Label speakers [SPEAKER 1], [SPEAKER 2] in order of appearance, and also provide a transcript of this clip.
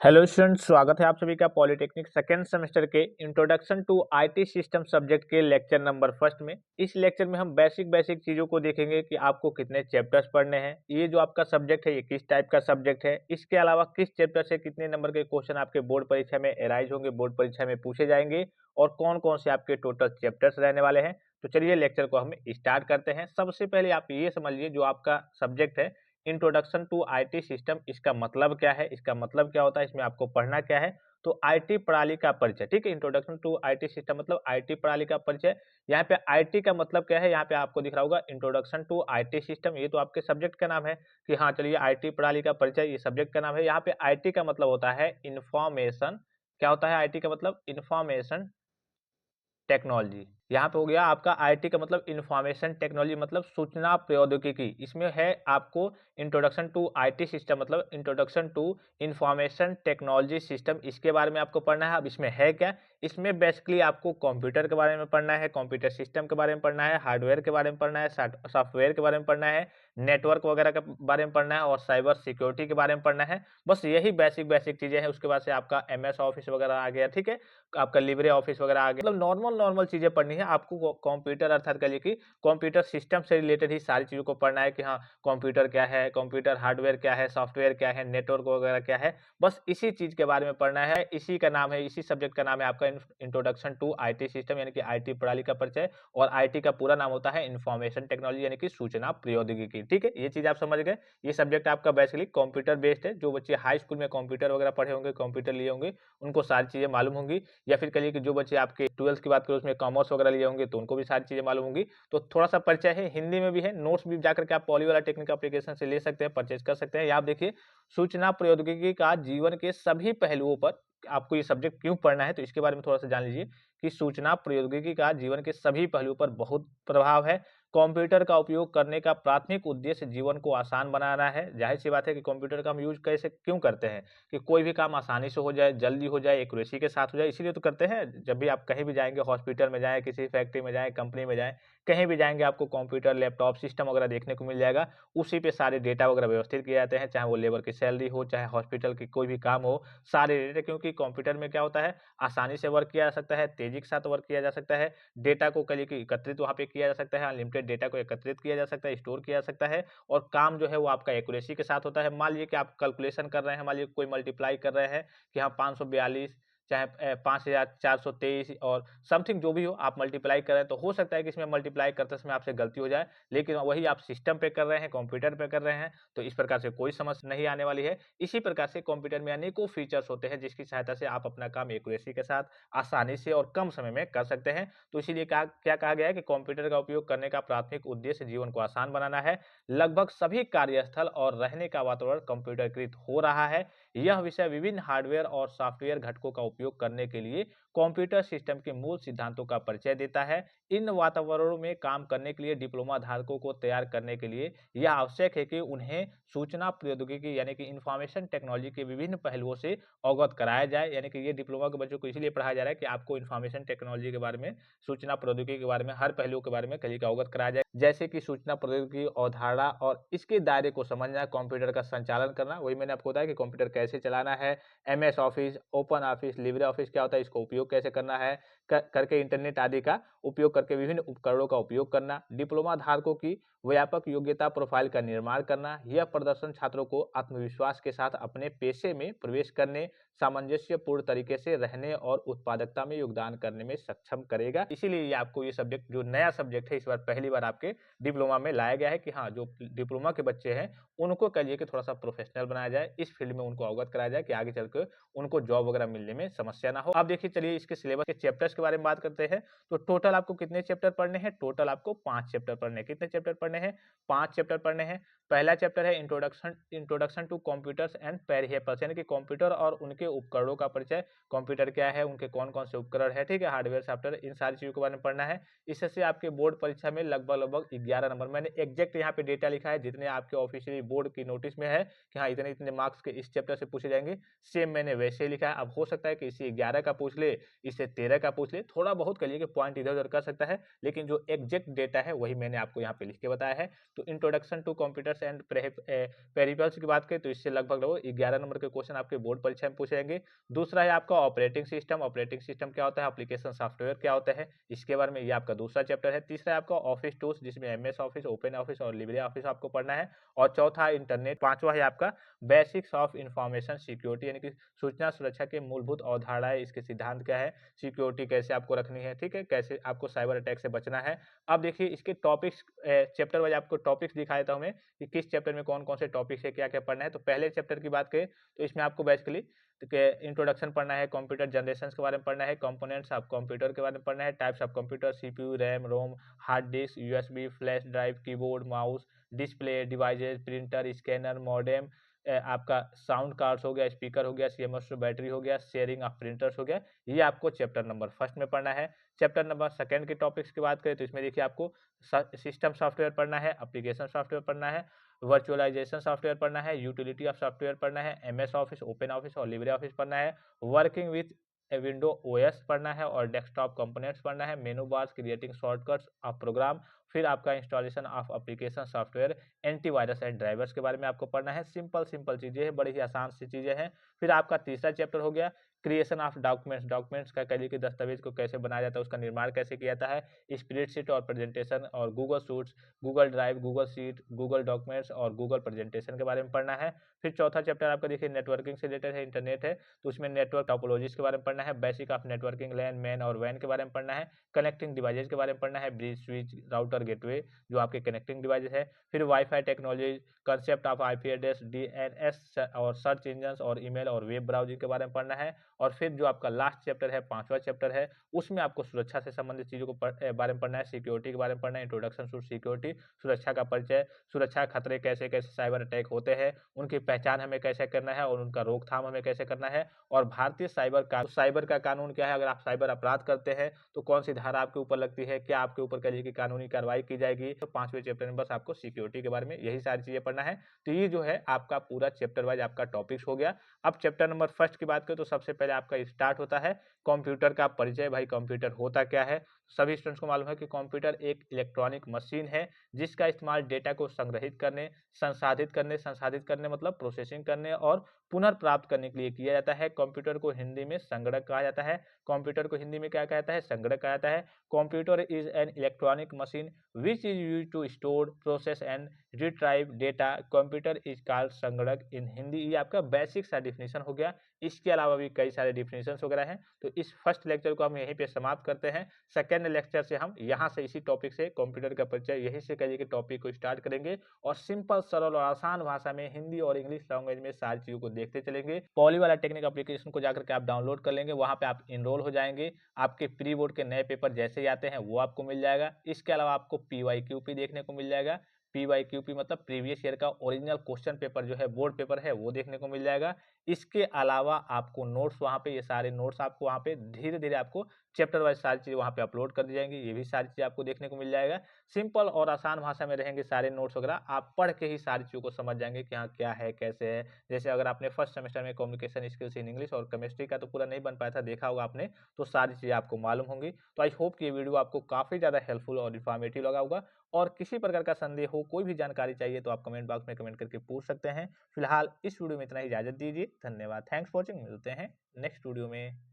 [SPEAKER 1] Hello students, स्वागत है आप सभी का पॉलिटेक्निक सेकेंड सेमेस्टर के introduction to IT system subject के लेक्चर नंबर फर्स्ट में। इस लेक्चर में हम बेसिक बेसिक चीज़ों को देखेंगे कि आपको कितने चैप्टर्स पढ़ने हैं, ये जो आपका सब्जेक्ट है ये किस टाइप का सब्जेक्ट है, इसके अलावा किस चैप्टर से कितने नंबर के क्वेश्चन आपके बोर्ड परीक्षा में एराइज होंगे, बोर्ड परीक्षा में पूछे जाएंगे और कौन कौन से आपके टोटल चैप्टर्स रहने वाले हैं। तो चलिए लेक्चर को हम स्टार्ट करते हैं। सबसे पहले आप ये समझिए जो आपका सब्जेक्ट है इंट्रोडक्शन टू आईटी सिस्टम, इसका मतलब क्या है, इसका मतलब क्या होता है, इसमें आपको पढ़ना क्या है। तो आईटी प्रणाली का परिचय, ठीक है। इंट्रोडक्शन टू आईटी सिस्टम मतलब आईटी प्रणाली का परिचय। यहाँ पे आईटी का मतलब क्या है, यहाँ पे आपको दिख रहा होगा इंट्रोडक्शन टू आईटी सिस्टम, ये तो आपके सब्जेक्ट का नाम है कि हाँ चलिए आईटी प्रणाली का परिचय, ये सब्जेक्ट का नाम है। यहाँ पे आईटी का मतलब होता है इंफॉर्मेशन। क्या होता है आईटी का मतलब? Information technology. यहाँ पे हो गया आपका आईटी का मतलब इंफॉर्मेशन टेक्नोलॉजी मतलब सूचना प्रौद्योगिकी। इसमें है आपको इंट्रोडक्शन टू आईटी सिस्टम मतलब introduction to information technology system, इसके बारे में आपको पढ़ना है। अब इसमें है क्या? इसमें बेसिकली आपको कंप्यूटर के बारे में पढ़ना है, कंप्यूटर सिस्टम के बारे में पढ़ना है, हार्डवेयर के बारे में पढ़ना है, सॉफ्टवेयर के बारे में पढ़ना है, नेटवर्क वगैरह के बारे में पढ़ना है और साइबर सिक्योरिटी के बारे में पढ़ना है। बस यही बेसिक बेसिक चीजें हैं। उसके बाद से आपका एमएस ऑफिस वगैरह आ गया, ठीक है, आपका लिब्रे ऑफिस वगैरह आ गया। मतलब नॉर्मल नॉर्मल चीजें पढ़नी है आपको। कंप्यूटर अर्थात कहिए कि कंप्यूटर सिस्टम से रिलेटेड ही सारी चीजों को पढ़ना है कि हाँ कंप्यूटर क्या है, कंप्यूटर हार्डवेयर क्या है, सॉफ्टवेयर क्या है, नेटवर्क वगैरह क्या है। बस इसी चीज के बारे में पढ़ना है। इसी का नाम है, इसी सब्जेक्ट का नाम है आपका इंट्रोडक्शन टू आईटी सिस्टम यानी कि आईटी प्रणाली का परिचय। और आईटी का पूरा नाम होता है इंफॉर्मेशन टेक्नोलॉजी यानी कि सूचना प्रौद्योगिकी। ठीक है, ये चीज आप समझ गए। ये सब्जेक्ट आपका बेसिकली कंप्यूटर बेस्ड है। जो बच्चे हाई स्कूल में कंप्यूटर वगैरह पढ़े होंगे, कंप्यूटर लिए होंगे, उनको सारी चीजें मालूम होंगी। या फिर कहिए कि जो बच्चे आपके 12th की बात करें उसमें कॉमर्स वगैरह लिए होंगे तो उनको भी सारी चीजें मालूम होंगी। तो थोड़ा सा परिचय है, हिंदी में भी है, नोट्स भी जाकर के आप पॉली वाला टेक्निक एप्लीकेशन से ले सकते हैं, परचेज कर सकते हैं। यहाँ आप देखिए सूचना प्रौद्योगिकी का जीवन के सभी पहलुओं पर आपको ये सब्जेक्ट क्यों पढ़ना है, तो इसके बारे में थोड़ा सा जान लीजिए कि सूचना प्रौद्योगिकी का जीवन के सभी पहलुओं पर बहुत प्रभाव है। कंप्यूटर का उपयोग करने का प्राथमिक उद्देश्य जीवन को आसान बनाना है। जाहिर सी बात है कि कंप्यूटर का हम यूज कैसे क्यों करते हैं कि कोई भी काम आसानी से हो जाए, जल्दी हो जाए, एक्यूरेसी के साथ हो जाए, इसीलिए तो करते हैं। जब भी आप कहीं भी जाएंगे, हॉस्पिटल में जाएं, किसी फैक्ट्री में जाएं, कंपनी में जाएं, कहीं भी जाएंगे आपको कंप्यूटर, लैपटॉप, सिस्टम वगैरह देखने को मिल जाएगा। उसी पे सारे डेटा वगैरह व्यवस्थित किए जाते हैं, चाहे वो लेबर की सैलरी हो, चाहे हॉस्पिटल की कोई भी काम हो, सारे डेटा। क्योंकि कंप्यूटर में क्या होता है, आसानी से वर्क किया जा सकता है, तेजी के साथ वर्क किया जा सकता है, डेटा को कहिए कि एकत्रित वहाँ पे किया जा सकता है, अनलिमिटेड डेटा को एकत्रित किया जा सकता है, स्टोर किया जा सकता है और काम जो है वो आपका एक्यूरेसी के साथ होता है। मान लीजिए कि आप कैलकुलेशन कर रहे हैं, मान लीजिए कोई मल्टीप्लाई कर रहे हैं कि हाँ 542 चाहे 5423 और समथिंग जो भी हो आप मल्टीप्लाई कर रहे हैं, तो हो सकता है कि इसमें मल्टीप्लाई करते समय आपसे गलती हो जाए, लेकिन वही आप सिस्टम पे कर रहे हैं, कंप्यूटर पे कर रहे हैं, तो इस प्रकार से कोई समस्या नहीं आने वाली है। इसी प्रकार से कंप्यूटर में अनेकों फीचर्स होते हैं जिसकी सहायता से आप अपना काम एक्यूरेसी के साथ आसानी से और कम समय में कर सकते हैं। तो इसीलिए क्या कहा गया है कि कंप्यूटर का उपयोग करने का प्राथमिक उद्देश्य जीवन को आसान बनाना है। लगभग सभी कार्यस्थल और रहने का वातावरण कंप्यूटरीकृत हो रहा है। यह विषय विभिन्न हार्डवेयर और सॉफ्टवेयर घटकों का उपयोग करने के लिए कंप्यूटर सिस्टम के मूल सिद्धांतों का परिचय देता है। इन वातावरणों में काम करने के लिए डिप्लोमा धारकों को तैयार करने के लिए यह आवश्यक है कि उन्हें सूचना प्रौद्योगिकी यानी कि इंफॉर्मेशन टेक्नोलॉजी के विभिन्न पहलुओं से अवगत कराया जाए। यानी कि ये डिप्लोमा के बच्चों को इसलिए पढ़ाया जा रहा है कि आपको इंफॉर्मेशन टेक्नोलॉजी के बारे में, सूचना प्रौद्योगिकी के बारे में, हर पहलुओं के बारे में कलिए अवगत कराया जाए। जैसे कि सूचना प्रौद्योगिकी अवधारणा और इसके दायरे को समझना, कंप्यूटर का संचालन करना, वही मैंने आपको बताया कि कंप्यूटर कैसे चलाना है, MS office, open office, Libre office क्या होता है, इसको उपयोग कैसे करना है, करके इंटरनेट आदि का उपयोग करके विभिन्न उपकरणों का उपयोग करना, डिप्लोमा धारकों की व्यापक योग्यता प्रोफाइल का निर्माण करना। यह प्रदर्शन छात्रों को आत्मविश्वास के साथ अपने पेशे में प्रवेश करने, सामंजस्यपूर्ण तरीके से रहने और उत्पादकता में योगदान करने में सक्षम करेगा। इसीलिए ये आपको ये सब्जेक्ट जो नया सब्जेक्ट है इस बार पहली बार आपके डिप्लोमा में लाया गया है कि हाँ जो डिप्लोमा के बच्चे हैं उनको कहिए कि थोड़ा सा प्रोफेशनल बनाया जाए, इस फील्ड में उनको अवगत कराया जाए कि आगे चलकर उनको जॉब वगैरह मिलने में समस्या ना हो। अब देखिए चलिए इसके सिलेबस के चैप्टर्स के बारे में बात करते हैं। तो टोटल आपको कितने चैप्टर पढ़ने हैं? टोटल आपको 5 चैप्टर पढ़ने हैं। कितने चैप्टर पढ़ने हैं? 5 चैप्टर पढ़ने हैं। पहला चैप्टर है introduction to computers and peripherals यानी कि कंप्यूटर और उनके उपकरणों का परिचय। कंप्यूटर क्या है, उनके कौन कौन से उपकरण है, ठीक है, हार्डवेयर सॉफ्टवेयर, इन सारी चीजों के बारे में पढ़ना है। इससे आपके बोर्ड परीक्षा में लगभग 11 नंबर, मैंने एग्जैक्ट यहाँ पे डेटा लिखा है जितने आपके ऑफिशियली बोर्ड की नोटिस में है कि हाँ इतने इतने मार्क्स के इस चैप्टर से पूछे जाएंगे, सेम मैंने वैसे ही लिखा है। अब हो सकता है कि इसे 11 का पूछ ले, इसे 13 का पूछ ले, थोड़ा बहुत करिए कि पॉइंट इधर उधर कर सकता है, लेकिन जो एग्जैक्ट डेटा है वही मैंने आपको यहाँ पे लिख के बताया है। तो introduction to computers and peripherals की बात करें तो इससे लगभग 11 नंबर के क्वेश्चन आपके बोर्ड परीक्षा में पूछे जाएंगे। दूसरा है आपका ऑपरेटिंग सिस्टम। ऑपरेटिंग सिस्टम क्या होता है, एप्लीकेशन सॉफ्टवेयर क्या होता है, इसके बारे में ये आपका दूसरा चैप्टर है। तीसरा है आपका ऑफिस टूल्स, जिसमें एमएस ऑफिस, ओपन ऑफिस और लिब्रे ऑफिस आपको पढ़ना है। और चौथा है इंटरनेट। पांचवा है आपका बेसिक्स ऑफ इंफॉर्मेशन सिक्योरिटी, यानी कि सूचना सुरक्षा के मूलभूत अवधारणाएं, इसके सिद्धांत क्या है, सिक्योरिटी कैसे आपको रखनी है, ठीक है, कैसे आपको साइबर अटैक से बचना है। अब देखिए इसके टॉपिक्स चैप्टर वाइज आपको टॉपिक्स दिखाया था हमें कि किस चैप्टर में कौन कौन से टॉपिक्स है, क्या क्या पढ़ना है। तो पहले चैप्टर की बात करें तो इसमें आपको बेसिकली इंट्रोडक्शन पढ़ना है, कंप्यूटर जनरेशन के बारे में पढ़ना है, कंपोनेंट्स ऑफ कंप्यूटर के बारे में पढ़ना है, types of computer, CPU, RAM, ROM, hard disk, USB, flash drive, keyboard, mouse, display devices, printer, scanner, modem, आपका साउंड कार्ड्स हो गया, स्पीकर हो गया, सीएमएस बैटरी हो गया, शेयरिंग ऑफ प्रिंटर्स हो गया। ये आपको चैप्टर नंबर फर्स्ट में पढ़ना है। चैप्टर नंबर सेकंड के टॉपिक्स की बात करें तो इसमें देखिए आपको सिस्टम सॉफ्टवेयर पढ़ना है, एप्लीकेशन सॉफ्टवेयर पढ़ना है, वर्चुअलाइजेशन सॉफ्टवेयर पढ़ना है, यूटिलिटी ऑफ सॉफ्टवेयर पढ़ना है, एमएस ऑफिस, ओपन ऑफिस और लिब्रे ऑफिस पढ़ना है, वर्किंग विथ विंडो ओएस पढ़ना है और डेस्कटॉप कंपोनेंट्स पढ़ना है, menu bars, creating shortcuts of program, फिर आपका installation of application software, antivirus and drivers के बारे में आपको पढ़ना है। सिंपल सिंपल चीजें हैं, बड़ी ही आसान सी चीजें हैं। फिर आपका तीसरा चैप्टर हो गया क्रिएशन ऑफ डॉक्यूमेंट्स। डॉक्यूमेंट्स का कह लीजिए कि दस्तावेज को कैसे बनाया जाता है, उसका निर्माण कैसे किया जाता है, स्प्रेडशीट और प्रेजेंटेशन और Google suits, Google drive, Google sheet, Google documents और गूगल प्रेजेंटेशन के बारे में पढ़ना है। फिर चौथा चैप्टर आपका देखिए नेटवर्किंग से रिलेटेड है, इंटरनेट है, तो उसमें नेटवर्क टोपोलॉजीज के बारे में पढ़ना है, basic of networking, LAN, MAN और वैन के बारे में पढ़ना है, कनेक्टिंग डिवाइसेज के बारे में पढ़ना है, ब्रिज, स्विच, राउटर, गेटवे जो आपके कनेक्टिंग डिवाइसेज है। फिर wifi technology, concept of IP address, DNS और सर्च इंजन और ईमेल और वेब ब्राउजिंग के बारे में पढ़ना है। और फिर जो आपका लास्ट चैप्टर है, पांचवा चैप्टर है, उसमें आपको सुरक्षा से संबंधित चीजों को बारे में पढ़ना है, सिक्योरिटी के बारे में पढ़ना है, इंट्रोडक्शन टू सिक्योरिटी, सुरक्षा का परिचय, सुरक्षा खतरे कैसे कैसे साइबर अटैक होते हैं, उनकी पहचान हमें कैसे करना है और उनका रोकथाम हमें कैसे करना है, और भारतीय साइबर का कानून क्या है, अगर आप साइबर अपराध करते हैं तो कौन सी धारा आपके ऊपर लगती है, क्या आपके ऊपर कह लीजिए कि कानूनी कार्रवाई की जाएगी। तो पांचवें चैप्टर में बस आपको सिक्योरिटी के बारे में यही सारी चीजें पढ़ना है। तो ये जो है आपका पूरा चैप्टर वाइज आपका टॉपिक्स हो गया। अब चैप्टर नंबर फर्स्ट की बात करें तो सबसे पहले आपका स्टार्ट होता है कंप्यूटर का परिचय। भाई कंप्यूटर होता क्या है, सभी स्टूडेंट्स को मालूम है कि कंप्यूटर एक इलेक्ट्रॉनिक मशीन है जिसका इस्तेमाल डेटा को संसाधित करने मतलब प्रोसेसिंग करने और पुनर्प्राप्त करने के लिए किया जाता है। कंप्यूटर को हिंदी में संगणक कहा जाता है। कंप्यूटर को हिंदी में क्या कहता है, संगणक कहा जाता है। Computer is an electronic machine which is use to store, process and retrieve data. Computer is called संगणक इन हिंदी। ये आपका बेसिक सा डिफिनेशन हो गया। इसके अलावा भी कई सारे डिफिनेशन वगैरह हैं। तो इस फर्स्ट लेक्चर को हम यहीं पे समाप्त करते हैं। सेकेंड लेक्चर से हम यहाँ से इसी टॉपिक से कंप्यूटर का परिचय यहीं से कहिए कि टॉपिक को स्टार्ट करेंगे और सिंपल सरल और आसान भाषा में हिंदी और इंग्लिश लैंग्वेज में सारी चीजों को देखते चलेंगे। पॉली वाला टेक्निक एप्लीकेशन को जाकर के आप डाउनलोड कर लेंगे, वहां पे आप इनरोल हो जाएंगे। आपके प्री बोर्ड के नए पेपर जैसे ही आते हैं वो आपको मिल जाएगा। इसके अलावा आपको PYQP देखने को मिल जाएगा। PYQP मतलब प्रीवियस ईयर का ओरिजिनल क्वेश्चन पेपर जो है, बोर्ड पेपर है, वो देखने को मिल जाएगा। इसके अलावा आपको नोट्स वहां पे, ये सारे नोट्स आपको वहां पे धीरे धीरे आपको चैप्टर वाइज सारी चीजें वहां पे अपलोड कर दी जाएंगी। ये भी सारी चीजें आपको देखने को मिल जाएगा। सिंपल और आसान भाषा में रहेंगे सारे नोट्स वगैरह, आप पढ़ के ही सारी चीजों को समझ जाएंगे कि हाँ क्या है कैसे है। जैसे अगर आपने फर्स्ट सेमेस्टर में कम्युनिकेशन स्किल्स इन इंग्लिश और केमिस्ट्री का तो पूरा नहीं बन पाया था, देखा होगा आपने, तो सारी चीजें आपको मालूम होंगी। तो आई होप कि ये वीडियो आपको काफी ज्यादा हेल्पफुल और इन्फॉर्मेटिव लगा होगा। और किसी प्रकार का संदेह हो, कोई भी जानकारी चाहिए तो आप कमेंट बॉक्स में कमेंट करके पूछ सकते हैं। फिलहाल इस वीडियो में इतना ही, इजाजत दीजिए। धन्यवाद, थैंक्स फॉर वॉचिंग। मिलते हैं नेक्स्ट वीडियो में।